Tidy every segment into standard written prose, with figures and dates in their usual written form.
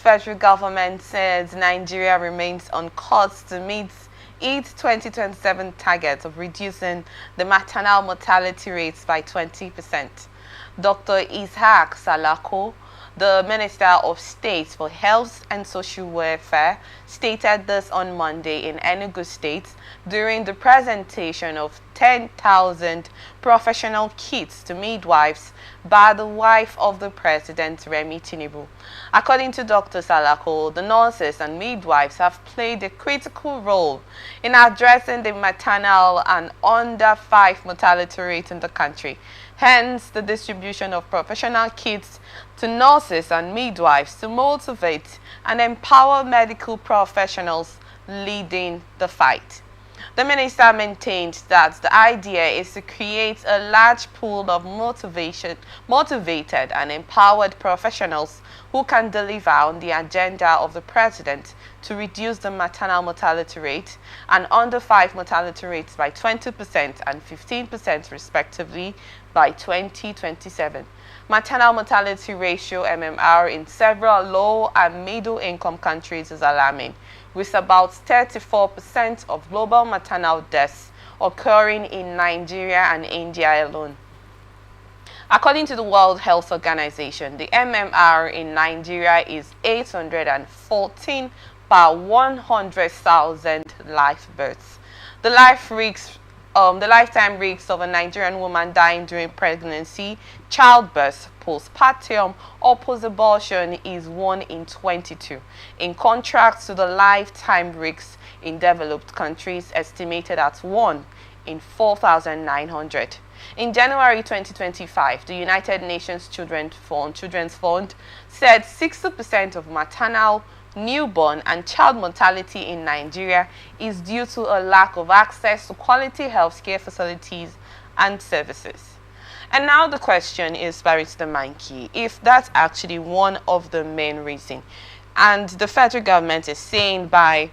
federal government says Nigeria remains on course to meet its 2027 target of reducing the maternal mortality rates by 20%. Dr. Ishaq Salako, the Minister of State for Health and Social Welfare, stated this on Monday in Enugu State during the presentation of 10,000 professional kits to midwives by the wife of the President, Remi Tinubu. According to Dr. Salako, the nurses and midwives have played a critical role in addressing the maternal and under 5 mortality rate in the country. Hence, the distribution of professional kits to nurses and midwives to motivate and empower medical professionals leading the fight. The minister maintained that the idea is to create a large pool of motivated and empowered professionals who can deliver on the agenda of the president to reduce the maternal mortality rate and under 5 mortality rates by 20% and 15% respectively by 2027. Maternal mortality ratio (MMR) in several low and middle income countries is alarming, with about 34% of global maternal deaths occurring in Nigeria and India alone. According to the World Health Organization, the MMR in Nigeria is 814 per 100,000 live births. The lifetime risks of a Nigerian woman dying during pregnancy, childbirth, postpartum, or post-abortion is 1 in 22, in contrast to the lifetime risks in developed countries estimated at 1 in 4,900. In January 2025, the United Nations Children's Fund said 60% of maternal, newborn and child mortality in Nigeria is due to a lack of access to quality healthcare facilities and services. And now the question is, Barrister Mankey, if that's actually one of the main reasons, and the federal government is saying by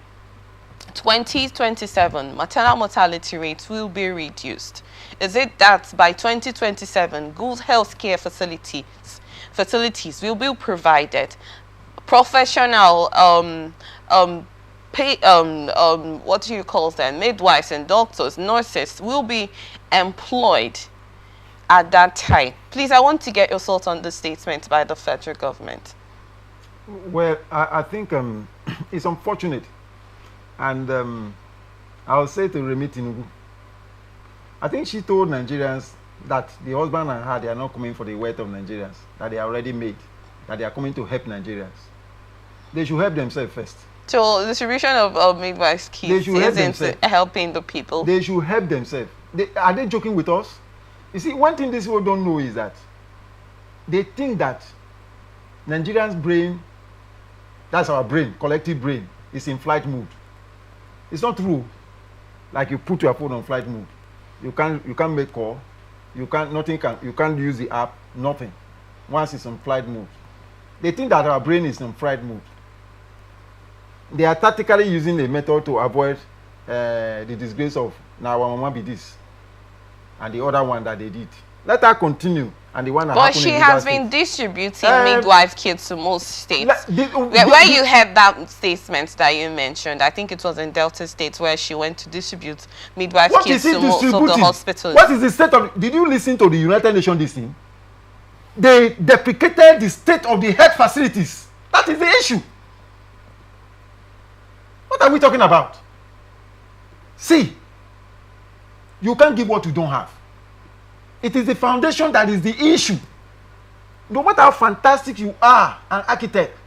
2027 maternal mortality rates will be reduced, is it that by 2027 good healthcare facilities will be provided, professional what do you call them, midwives and doctors, nurses will be employed at that time? Please, I want to get your thoughts on the statement by the federal government. Well, I think it's unfortunate, and I'll say to Remi Tinubu, I think she told Nigerians that the husband and her, they are not coming for the wealth of Nigerians, that they are already made, that they are coming to help Nigerians. They should help themselves first. So the distribution of midwives kits isn't helping the people. They should help themselves. Are they joking with us? You see, one thing these people don't know is that they think that Nigerians' brain, that's our brain, collective brain, is in flight mode. It's not true. Like you put your phone on flight mode. You can't make call. You can't use the app, nothing. Once it's on flight mode. They think that our brain is in flight mode. They are tactically using a method to avoid the disgrace of now our mama be this and the other one that they did. Let her continue. And the one that but she has been distributing midwife kits to most states. Where you heard that statement that you mentioned, I think it was in Delta State where she went to distribute midwife kits to most of the hospitals. What is the state of? Did you listen to the United Nations this thing? They deprecated the state of the health facilities. That is the issue. What are we talking about? See, you can't give what you don't have. It is the foundation that is the issue. No matter how fantastic you are, an architect,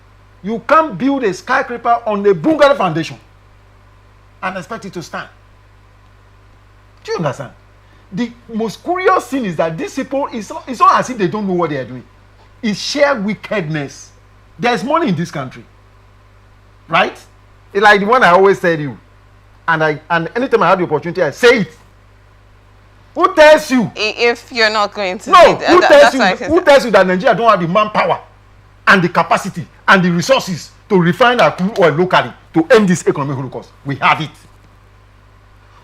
you can't build a skyscraper on a bungalow foundation and expect it to stand. Do you understand? The most curious thing is that these people, it's not as if they don't know what they are doing. It's sheer wickedness. There's money in this country. Right? It's like the one I always tell you. And anytime I have the opportunity, I say it. Who tells you? If you're not going to no, who tells you that Nigeria don't have the manpower and the capacity and the resources to refine our crude oil locally to end this economic holocaust? We have it.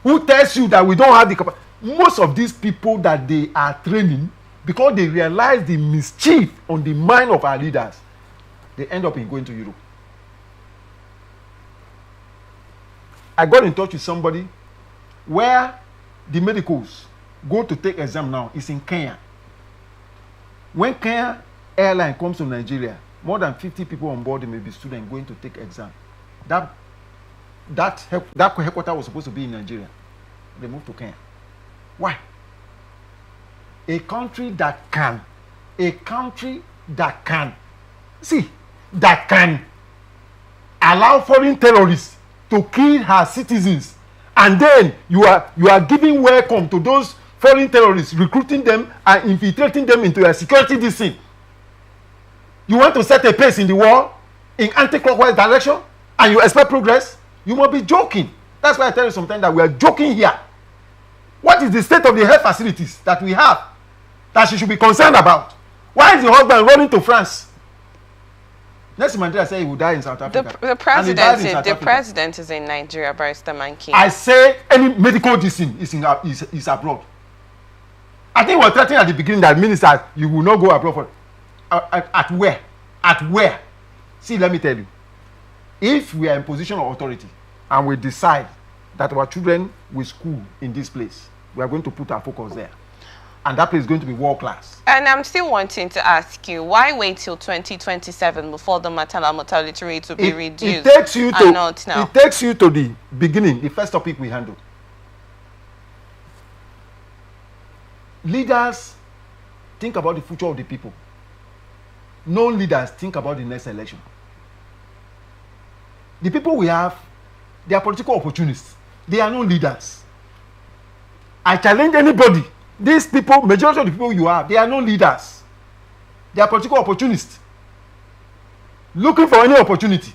Who tells you that we don't have the capacity? Most of these people that they are training, because they realize the mischief on the mind of our leaders, they end up in going to Europe. I got in touch with somebody where the medicals go to take exam now is in Kenya. When Kenya airline comes to Nigeria, more than 50 people on board, they may be students going to take exam. That headquarters was supposed to be in Nigeria. They moved to Kenya. Why? A country that can allow foreign terrorists to kill her citizens, and then you are giving welcome to those foreign terrorists, recruiting them and infiltrating them into a security district. You want to set a pace in the war in anti-clockwise direction, and you expect progress? You must be joking. That's why I tell you sometimes that we are joking here. What is the state of the health facilities that we have that she should be concerned about? Why is the husband running to France? Nelson Mandela said he would die in South Africa. The president is in Nigeria, Barrister Mankin. I say any medical decision is abroad. I think we were threatening at the beginning that ministers, you will not go abroad for at where? At where? See, let me tell you. If we are in position of authority and we decide that our children will school in this place, we are going to put our focus there. And that place is going to be world class. And I'm still wanting to ask you, why wait till 2027 before the maternal mortality rate will be reduced? It takes you to the beginning, the first topic we handled. Leaders think about the future of the people. Non-leaders think about the next election. The people we have, they are political opportunists. They are no leaders. I challenge anybody. These people, majority of the people you have, they are no leaders. They are political opportunists. Looking for any opportunity.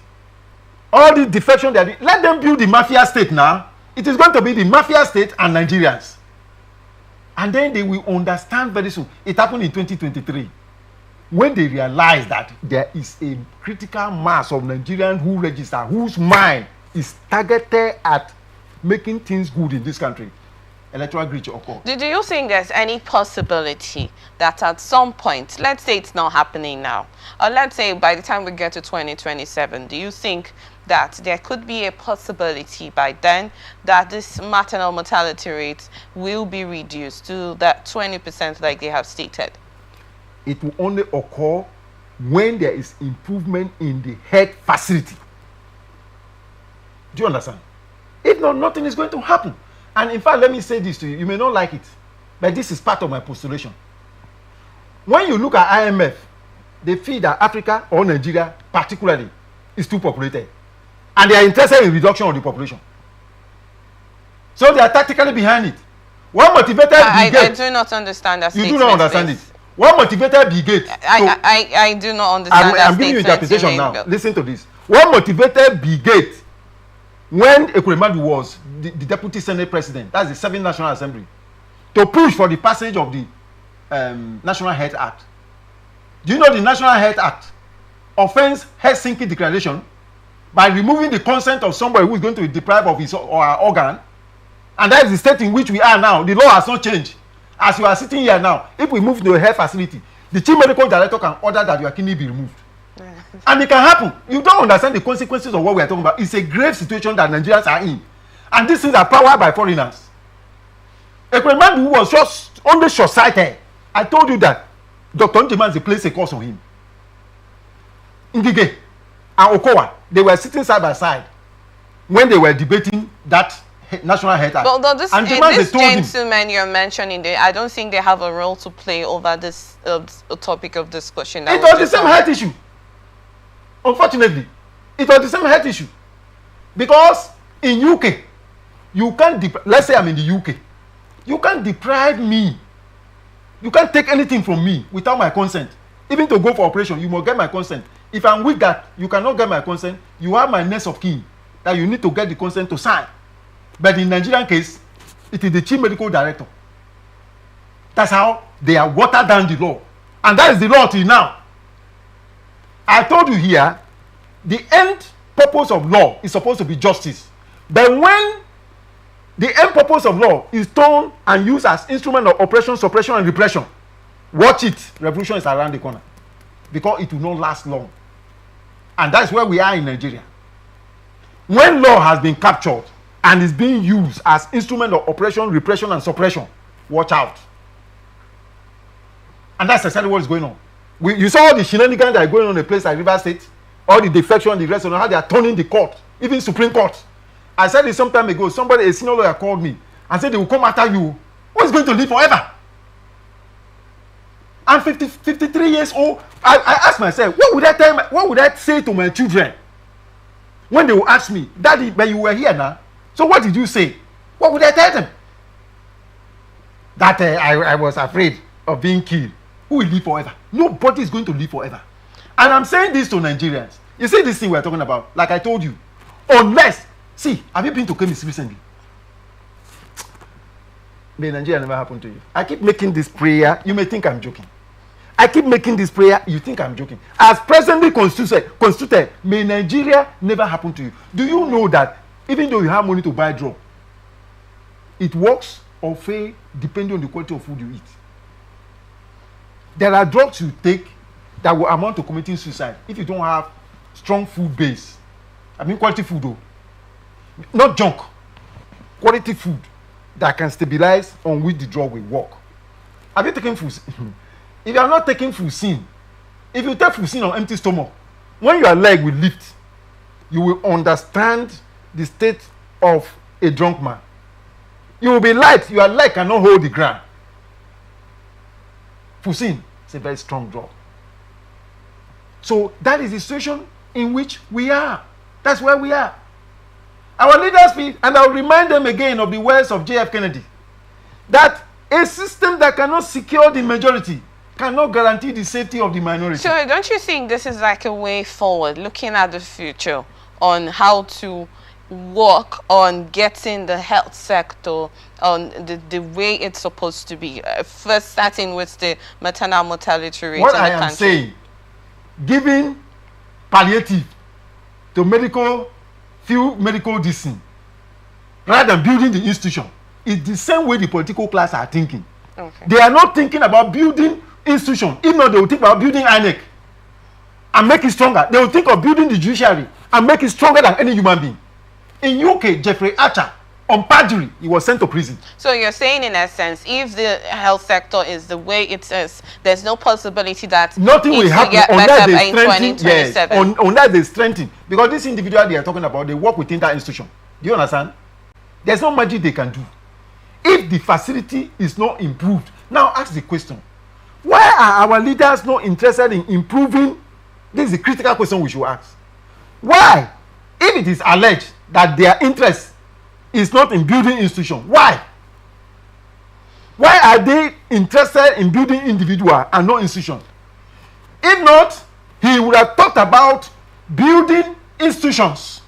All the defection, let them build the mafia state now. It is going to be the mafia state and Nigerians. And then they will understand very soon. It happened in 2023. When they realize that there is a critical mass of Nigerians who register, whose mind is targeted at making things good in this country, electoral glitch occur. Do you think there's any possibility that at some point, let's say it's not happening now, or let's say by the time we get to 2027, do you think that there could be a possibility by then that this maternal mortality rate will be reduced to that 20% like they have stated? It will only occur when there is improvement in the health facility. Do you understand? If not, nothing is going to happen. And in fact, let me say this to you. You may not like it, but this is part of my postulation. When you look at IMF, they feel that Africa or Nigeria particularly is too populated. And they are interested in reduction of the population. So they are tactically behind it. What motivated Bill Gates? I do not understand that statement. You do not understand it. What motivated Bill Gates? I do not understand that I'm giving you interpretation now. Listen to this. What motivated Bill Gates when Ekwemadu was the deputy senate president, that's the 7th National Assembly, to push for the passage of the National Health Act? Do you know the National Health Act offends Helsinki Declaration by removing the consent of somebody who is going to be deprived of his or her organ? And that is the state in which we are now. The law has not changed. As you are sitting here now, if we move to a health facility, the chief medical director can order that your kidney be removed. And it can happen. You don't understand the consequences of what we are talking about. It's a grave situation that Nigerians are in. And these things are powered by foreigners. A man who was just only short-sighted, I told you that Dr. Njimanzi placed a curse on him. Ngige and Okowa, they were sitting side by side when they were debating that National Health Act. But this gentlemen you're mentioning, I don't think they have a role to play over this topic of discussion. It was the same health issue. Unfortunately, it was the same health issue. Because in UK, you can't, let's say I'm in the UK, you can't deprive me. You can't take anything from me without my consent. Even to go for operation, you must get my consent. If I'm with that, you cannot get my consent. You have my next of kin that you need to get the consent to sign. But in Nigerian case, it is the chief medical director. That's how they are watered down the law. And that is the law till now. I told you here, the end purpose of law is supposed to be justice. But when the end purpose of law is turned and used as instrument of oppression, suppression, and repression, watch it. Revolution is around the corner. Because it will not last long. And that's where we are in Nigeria. When law has been captured and is being used as instrument of oppression, repression, and suppression, watch out. And that's exactly what is going on. You saw all the shenanigans that are going on in a place like River State, all the defection, the rest of them, how they are turning the court, even Supreme Court. I said it some time ago. Somebody, a senior lawyer, called me and said they will come after you. Who is going to live forever? I'm 53 years old. I asked myself, what would I say to my children when they will ask me, Daddy, but you were here now? So what did you say? What would I tell them? That I was afraid of being killed. Who will live forever? Nobody is going to live forever. And I'm saying this to Nigerians. You see this thing we're talking about, like I told you. Unless, see, have you been to Kemis recently? May Nigeria never happen to you. I keep making this prayer. You may think I'm joking. I keep making this prayer. You think I'm joking. As presently constituted, may Nigeria never happen to you. Do you know that even though you have money to buy drug, it works or fails depending on the quality of food you eat? There are drugs you take that will amount to committing suicide if you don't have strong food base. I mean quality food though. Not junk. Quality food that can stabilize on which the drug will work. Have you taken food? If you are not taking Fusin, if you take Fusin on empty stomach, when your leg will lift, you will understand the state of a drunk man. You will be light, your leg cannot hold the ground. Fusin is a very strong drug. So that is the situation in which we are. That's where we are. Our leaders speak, and I'll remind them again of the words of J.F. Kennedy, that a system that cannot secure the majority cannot guarantee the safety of the minority. So don't you think this is like a way forward, looking at the future on how to work on getting the health sector on the way it's supposed to be? First starting with the maternal mortality rate in the country. What I am saying, giving palliative to few medical distance rather than building the institution is the same way the political class are thinking. Okay. They are not thinking about building institution. If not, they will think about building INEC and make it stronger. They will think of building the judiciary and make it stronger than any human being. In UK, Jeffrey Archer, on perjury, he was sent to prison. So you're saying, in essence, if the health sector is the way it is, there's no possibility that nothing will happen unless they strengthen. Yes, unless they strengthen. Because this individual they are talking about, they work within that institution. Do you understand? There's no magic they can do. If the facility is not improved, now ask the question: why are our leaders not interested in improving? This is a critical question we should ask. Why? If it is alleged that their interest is not in building institution, why? Why are they interested in building individual and not institution? If not, he would have talked about building institutions,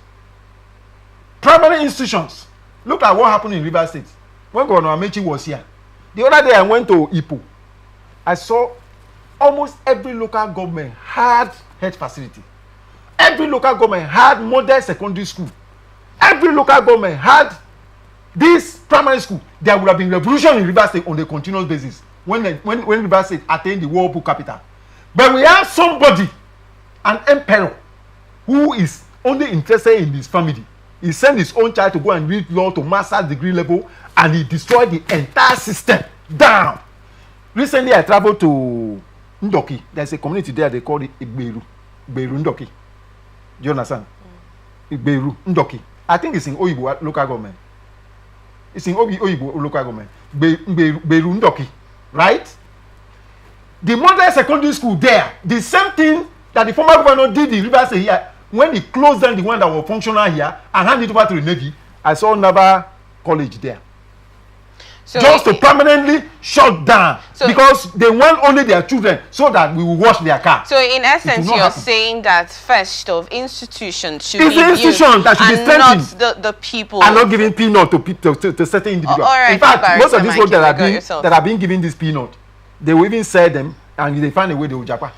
primary institutions. Look at what happened in River State when Governor Amechi was here. The other day I went to Ipo. I saw almost every local government had health facility. Every local government had model secondary school. Every local government had this primary school. There would have been revolution in River State on a continuous basis when River State attained the World Book capital. But we have somebody, an emperor, who is only interested in his family. He sent his own child to go and read law to master's degree level, and he destroyed the entire system down. Recently, I traveled to Ndoki. There's a community there, they call it Igberu. Igberu Ndoki. Do you understand? Igberu Ndoki. I think it's in Oyibo local government. It's in Oyibo local government. Igberu Ndoki. Right? The model secondary school there, the same thing that the former governor did in River State here, when he closed down the one that was functional here and handed it over to the Navy, I saw Naval College there. So just to permanently shut down, because they want only their children so that we will wash their car. So in essence, you're saying that first of institutions should be the institution that should be strengthened, not the people. And not giving peanut to certain individuals. Right, in fact, most of these people that are being given this peanut, they will even sell them and they find a way they will japa.